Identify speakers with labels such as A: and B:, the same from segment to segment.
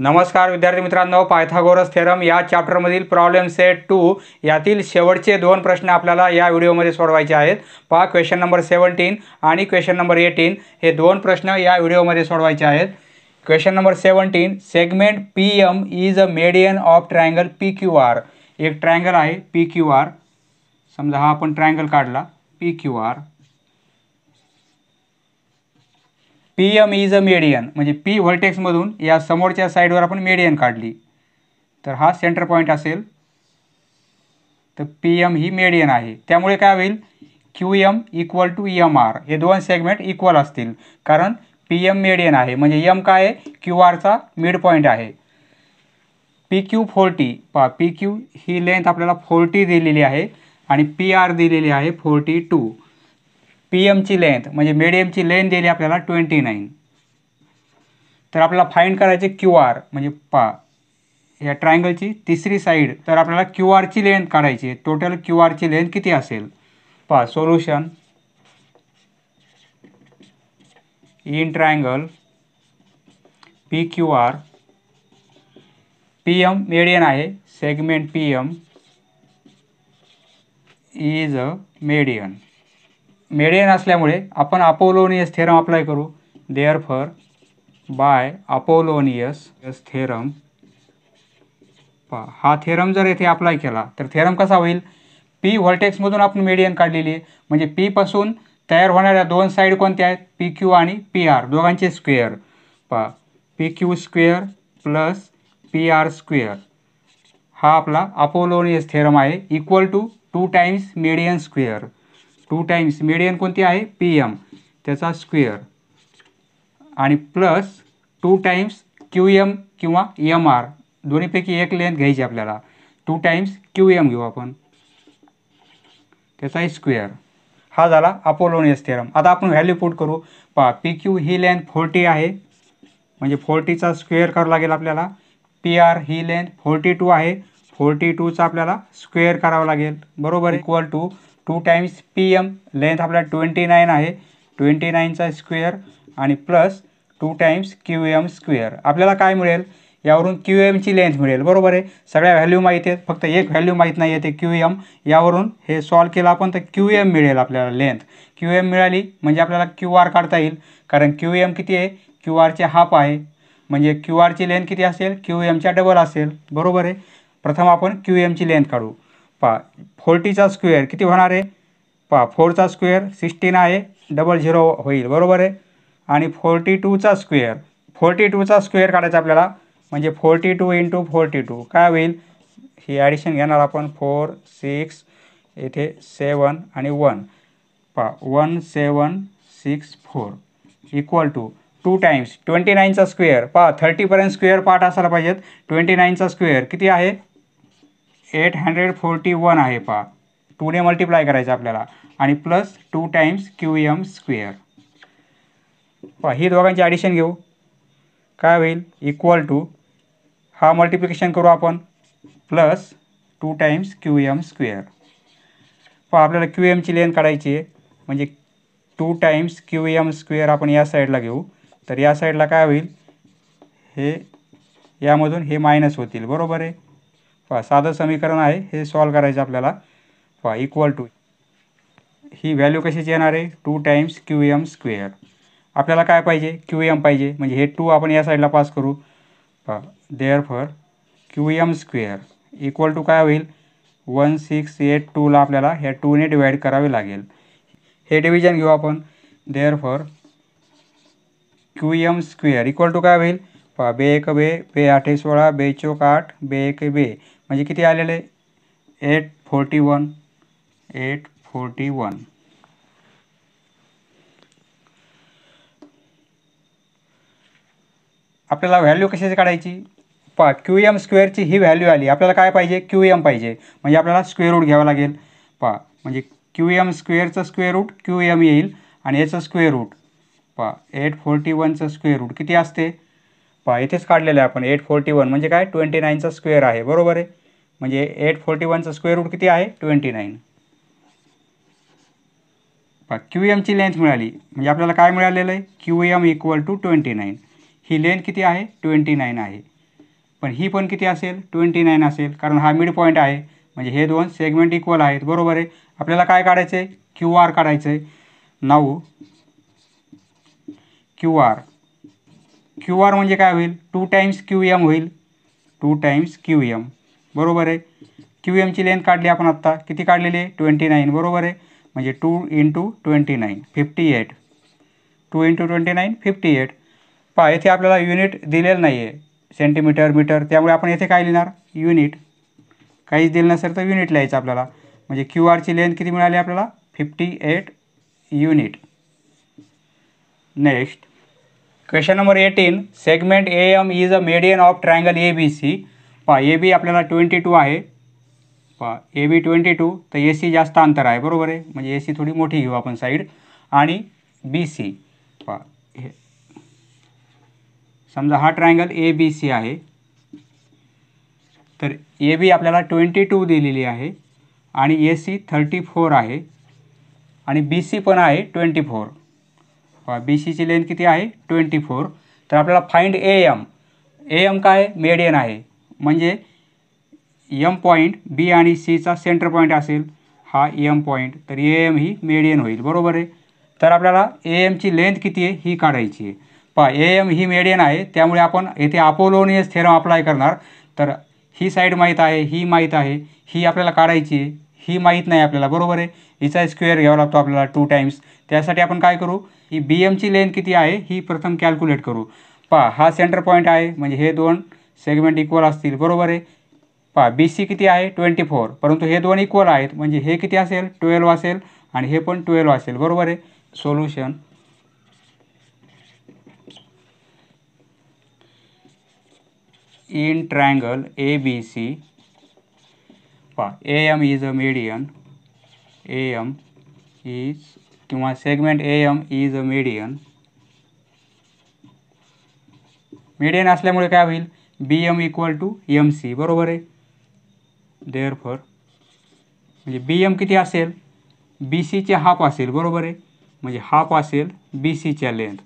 A: नमस्कार विद्यार्थी मित्रांनो, पायथागोरस थेरम या चॅप्टरमधील प्रॉब्लेम सेट 2 यातील शेवटचे दोन प्रश्न आपल्याला या व्हिडिओमध्ये सोडवायचे आहेत। पहा, क्वेश्चन नंबर 17 आणि क्वेश्चन नंबर 18 हे दोन प्रश्न या व्हिडिओमध्ये सोडवायचे आहेत। Question number 17, segment PM is a median of triangle PQR। एक ट्रायंगल आहे PQR, समजा हा आपण ट्रायंगल काढला PQR। PM is a median म्हणजे P व्हर्टेक्समधून या समोरच्या साईडवर आपण मेडियन काढली तर हा सेंटर पॉईंट असेल, तर PM ही मेडियन आहे। त्यामुळे काय होईल, QM इक्वल टू MR, हे दोन सेगमेंट इक्वल असतील कारण PM मेडियन आहे म्हणजे M काय आहे, QRचा मिड पॉईंट आहे। PQ 40, पहा PQ ही लेंथ आपल्याला 40 दिलेली आहे आणि PR दिलेली आहे 42। PM ची लेंथ म्हणजे मेडियमची लेंथ दिली आपल्याला 29। तर आपल्याला फाइंड करायचे QR म्हणजे पहा या ट्रायंगलची तिसरी साइड, तर आपल्याला QR ची लेंथ काढायची। टोटल QR ची लेंथ किती असेल, पहा solution in triangle PQR, PM median आहे, segment PM is a median. Median असल्यामुळे आपण अपोलोनियस थेरम अप्लाय करू। देअरफॉर बाय अपोलोनियस थेरम, हा थेरम जर येथे अप्लाय केला तर थेरम कसा होईल, P व्हर्टेक्समधून आपण मेडियन काढलेली आहे म्हणजे P पासून तयार होणाऱ्या दोन साइड कोणत्या आहेत, PQ आणि PR दोघांचे स्क्वेअर। पहा PQ square plus PR square, हा आपला अपोलोनियस थेरम आहे, equal to 2 times median square. 2 times median कोणती आहे, PM, त्याचा स्क्वेअर आणि प्लस 2 टाइम्स QM किंवा MR, दोन्हीपैकी एक लेंथ घ्यायची आपल्याला। 2 टाइम्स QM घेऊ आपण, त्याचा स्क्वेअर। हा झाला अपोलोनियस थेरम। आता आपण व्हॅल्यू पुट करू। पहा PQ ही लेंथ 40 आहे म्हणजे 40चा स्क्वेअर करावा लागेल आपल्याला। PR ही लेंथ 42 आहे, 42चा आपल्याला स्क्वेअर करावा लागेल, बरोबर, equal to 2 times PM length आपल्याला 29 आहे, 29चा स्क्वेअर आणि प्लस 2 टाइम्स QM स्क्वेअर। आपल्याला काय मिळेल, यावरून QM ची लेंथ मिळेल, बरोबर आहे। सगळ्या व्हॅल्यू माहिती आहेत, फक्त एक व्हॅल्यू माहीत नाही आहे ते QM। यावरून हे सॉल्व केलं आपण तर QM मिळेल आपल्याला लेंथ। QM मिळाली म्हणजे आपल्याला QR काढता येईल कारण QM किती आहे, QR चे हाफ आहे म्हणजे QR ची लेंथ किती असेल, QM च्या डबल असेल, बरोबर आहे। प्रथम आपण QM ची लेंथ काढू। पहा 40चा स्क्वेअर किती होणार आहे, पहा 4चा स्क्वेअर 16 आहे, डबल 0 होईल, बरोबर आहे। आणि 42चा स्क्वेअर, 42चा स्क्वेअर काढायचा आपल्याला म्हणजे 42 इंटू 42 काय होईल, ही ॲडिशन घेणार आपण, 4 6 येथे 7 आणि 1, पहा 1764 इक्वल टू 2 टाइम्स 29चा स्क्वेअर, पहा 30 पर्यंत स्क्वेअर पार्ट असायला पाहिजेत। 29चा स्क्वेअर किती आहे, 841 आहे, पहा 2 ने मल्टिप्लाय करायचं आपल्याला आणि प्लस 2 टाइम्स QM स्क्वेअर। पहा ही दोघांची ॲडिशन घेऊ, काय होईल, इक्वल टू, हा मल्टिप्लिकेशन करू आपण, प्लस 2 टाइम्स QM स्क्वेअर। पहा आपल्याला QM ची लेंथ काढायची आहे म्हणजे 2 टाइम्स QM स्क्वेअर आपण या साईडला घेऊ, तर या साईडला काय होईल, हे यामधून हे मायनस होतील, बरोबर आहे। पहा साधं समीकरण आहे, हे सॉल्व करायचं आपल्याला। पहा इक्वल टू, ही व्हॅल्यू कशाची येणार आहे, 2 टाइम्स QM स्क्वेअर। आपल्याला काय पाहिजे, QM पाहिजे म्हणजे हे 2 आपण या साईडला पास करू। पहा therefore QM square equal to काय होईल, 1682ला आपल्याला ह्या 2 ने डिवाइड करावे लागेल। हे डिव्हिजन घेऊ आपण, therefore QM square equal to काय होईल, पहा 2 1 2, 2 8 16, 2 4 8, 2 1 2 म्हणजे किती आलेले, 841, 841। आपल्याला व्हॅल्यू कशाची काढायची, पहा QM स्क्वेअरची ही व्हॅल्यू आली, आपल्याला काय पाहिजे, QM पाहिजे म्हणजे आपल्याला स्क्वेअर रूट घ्यावं लागेल। पहा म्हणजे QM स्क्वेअरचं स्क्वेअर रूट QM येईल आणि याचं स्क्वेअर रूट, पहा 841चं स्क्वेअर रूट किती असते, पहा इथेच काढलेलं आहे आपण, 841 म्हणजे काय, 29चा स्क्वेअर आहे, बरोबर आहे। म्हणजे 841चं स्क्वेअर रूट किती आहे, 29। पहा QM ची लेंथ मिळाली म्हणजे आपल्याला काय मिळालेलं आहे, QM इक्वल टू 29। ही लेंथ किती आहे, 29 आहे। पण ही पण किती असेल 29 असेल, कारण हा मिड पॉईंट आहे, म्हणजे हे दोन सेगमेंट इक्वल आहेत, बरोबर आहे. आपल्याला काय काढायचं आहे, क्यू आर काढायचं आहे. नाऊ क्यू आर म्हणजे काय होईल, 2 टाइम्स क्यू एम होईल, 2 टाइम्स क्यू एम, बरोबर आहे. क्यू एमची लेंथ काढली आपण आत्ता, किती काढलेली आहे 29, बरोबर आहे. म्हणजे 2 × 29 58, 2 × 29 58. पहा येथे आपल्याला युनिट दिलेलं नाही आहे, सेंटीमीटर मीटर, त्यामुळे आपण येथे काय लिहिणार, युनिट. काहीच दिलं नसेल तर युनिट लिहायचं आपल्याला. म्हणजे क्यू आरची लेंथ किती मिळाली आपल्याला, 58 unit. Next question number 18. Segment A M is a median of triangle A B C. पहा ए बी आपल्याला 22 आहे, पहा ए बी 22, तर ए सी जास्त अंतर आहे, बरोबर आहे. म्हणजे ए सी थोडी मोठी घेऊ आपण साईड. आणि बी सी, पहा हे समजा हा ट्रायंगल ए बी सी आहे, तर ए बी आपल्याला 22 दिलेली आहे आणि ए सी 34 आहे आणि बी सी पण आहे 24. बी सीची लेंथ किती आहे 24. तर आपल्याला फाइंड ए एम काय मेडियन आहे, म्हणजे एम पॉईंट बी आणि सीचा सेंटर पॉईंट असेल हा एम पॉईंट, तर ए एम ही मेडियन होईल, बरोबर आहे. तर आपल्याला ए एमची लेंथ किती आहे ही काढायची आहे. पहा ए एम ही मेडियन आहे, त्यामुळे आपण येथे अपोलोनियस थेरम अप्लाय करणार. तर ही साईड माहीत आहे, ही माहीत आहे, ही आपल्याला काढायची आहे, ही माहीत नाही आपल्याला, बरोबर आहे. हिचा स्क्वेअर घ्यावा लागतो आपल्याला 2 टाइम्स. त्यासाठी आपण काय करू, ही बी एमची लेंथ किती आहे ही प्रथम कॅल्क्युलेट करू. पहा हा सेंटर पॉईंट आहे, म्हणजे हे दोन सेगमेंट इक्वल असतील, बरोबर आहे. पहा बी सी किती आहे 24, परंतु हे दोन इक्वल आहेत, म्हणजे हे किती असेल 12 असेल आणि हे पण 12 असेल, बरोबर आहे. Solution in triangle A B C, पहा A M is a median, A M is किंवा segment A M is a median. Median असल्यामुळे काय होईल, B M equal to M C, बरोबर आहे. देअरफॉर म्हणजे बी एम किती असेल, बी सीचे हाफ असेल, बरोबर आहे. म्हणजे हाफ असेल बी सीच्या लेंथ,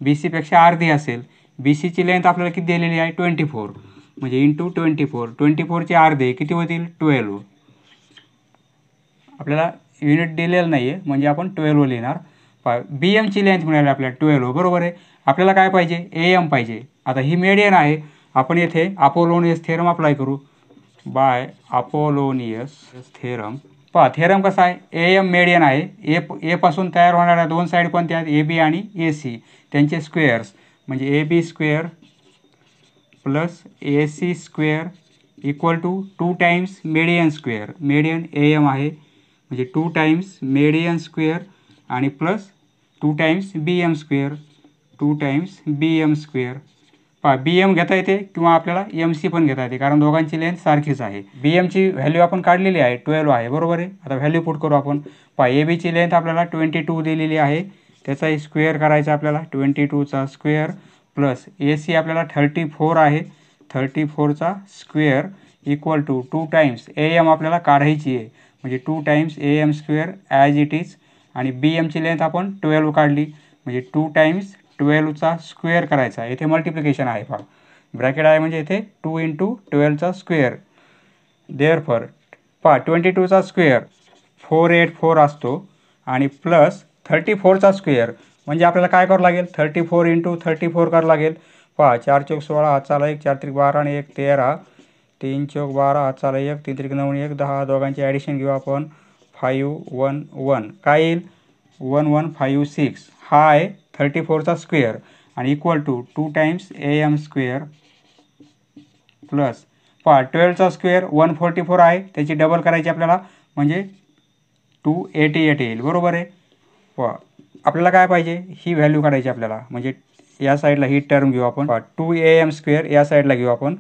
A: बी सीपेक्षा अर्धी असेल. बी सीची लेंथ आपल्याला किती दिलेली आहे 24, म्हणजे इंटू 24, 24चे अर्धे किती होतील 12. आपल्याला युनिट दिलेलं नाही आहे, म्हणजे आपण 12 लिहिणार. बी एमची लेंथ मिळाली आपल्याला 12, बरोबर आहे. आपल्याला काय पाहिजे, ए एम पाहिजे. आता ही मीडियन आहे, आपण येथे अपोलोनियस थेरम अप्लाय करू. बाय अपोलोनियस थेरम, पहा थेरम कसा आहे, ए एम मीडियन आहे, ए पासून तयार होणाऱ्या दोन साईड कोणत्या आहेत, ए बी आणि ए सी, त्यांचे स्क्वेअर्स, म्हणजे A B square plus A C square equal to 2 times median square. Median A M आहे, म्हणजे 2 टाइम्स मीडियन स्क्वेअर आणि plus 2 times B M square, 2 times B M square. पहा B M घेता येते किंवा आपल्याला एम सी पण घेता येते, कारण दोघांची लेंथ सारखीच आहे. बी एमची व्हॅल्यू आपण काढलेली आहे 12 आहे, बरोबर आहे. आता व्हॅल्यू पुट करू आपण. पहा ए बीची लेंथ आपल्याला 22 दिलेली आहे, त्याचा स्क्वेअर करायचा आपल्याला, 22चा स्क्वेअर प्लस ए सी आपल्याला 34 आहे, 34चा square equal to 2 times A M आपल्याला काढायची आहे, म्हणजे 2 times A M square as it is. आणि बी एमची लेंथ आपण 12 काढली, म्हणजे 2 टाइम्स 12चा स्क्वेअर करायचा. इथे मल्टिप्लिकेशन आहे, पहा ब्रॅकेट आहे, म्हणजे इथे 2 × 12चा स्क्वेअर. देअरफॉर पहा 22चा स्क्वेअर 484 असतो आणि प्लस 34चा स्क्वेअर, म्हणजे आपल्याला काय करावं लागेल 34 × 34 करावं लागेल. पहा 4 चौक 16, हात चाला 1, 4 त्रिक 12 आणि 1 13, 3 चौक 12, हात चाला 1, 3 त्रिक 9 1 10. दोघांची ॲडिशन घेऊ आपण, 5 1 1 काय येईल 1 1 5 6. हा आहे 34चा स्क्वेअर आणि equal to 2 times A M square plus पहा 12चा स्क्वेअर 144 आहे, त्याची डबल करायची आपल्याला, म्हणजे 288 येईल, बरोबर आहे. पहा आपल्याला काय पाहिजे, ही व्हॅल्यू काढायची आपल्याला, म्हणजे या साईडला ही टर्म घेऊ आपण, 2 ए एम स्क्वेअर या साईडला घेऊ आपण.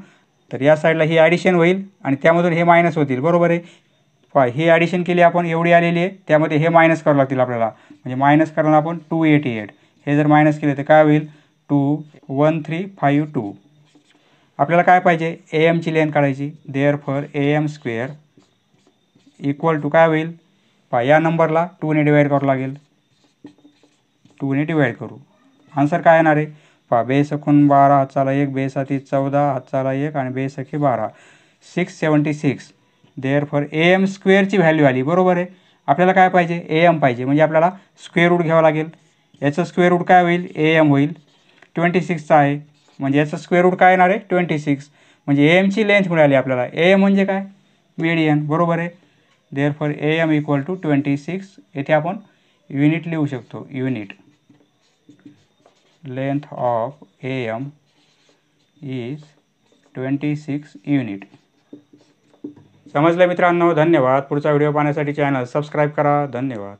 A: तर या साईडला ही ॲडिशन होईल आणि त्यामधून हे मायनस होतील, बरोबर आहे. पहा ही ॲडिशन केली आपण, एवढी आलेली आहे, त्यामध्ये हे मायनस करावं लागतील आपल्याला, म्हणजे मायनस करणार आपण 288. हे जर मायनस केले तर काय होईल 21352. आपल्याला काय पाहिजे ए एमची लेंथ काढायची. Therefore A M square equal to काय होईल, पहा या नंबरला 2 ने डिवाईड करावं लागेल, 2 ने डिवाईड करू. आन्सर काय येणार आहे पहा बेस एकूण 12 हाताला 1 बेस हाती 14 हाताला 1 आणि बेस एकी 12 676 देअरफॉर ए एम स्क्वेअरची व्हॅल्यू आली बरोबर आहे. आपल्याला काय पाहिजे ए एम पाहिजे म्हणजे आपल्याला स्क्वेअर रूट घ्यावं लागेल. याचं स्क्वेअर रूट काय होईल ए एम होईल 26चा आहे म्हणजे याचं स्क्वेअर रूट काय येणार आहे 26 म्हणजे ए एमची लेंथ मिळाली आपल्याला. ए एम म्हणजे काय मीडियन बरोबर आहे. Therefore A M equal to 26 येथे आपण युनिट लिहू शकतो unit length of A M is 26 unit. समजलं मित्रांनो धन्यवाद. पुढचा व्हिडिओ पाहण्यासाठी चॅनल सबस्क्राईब करा. धन्यवाद.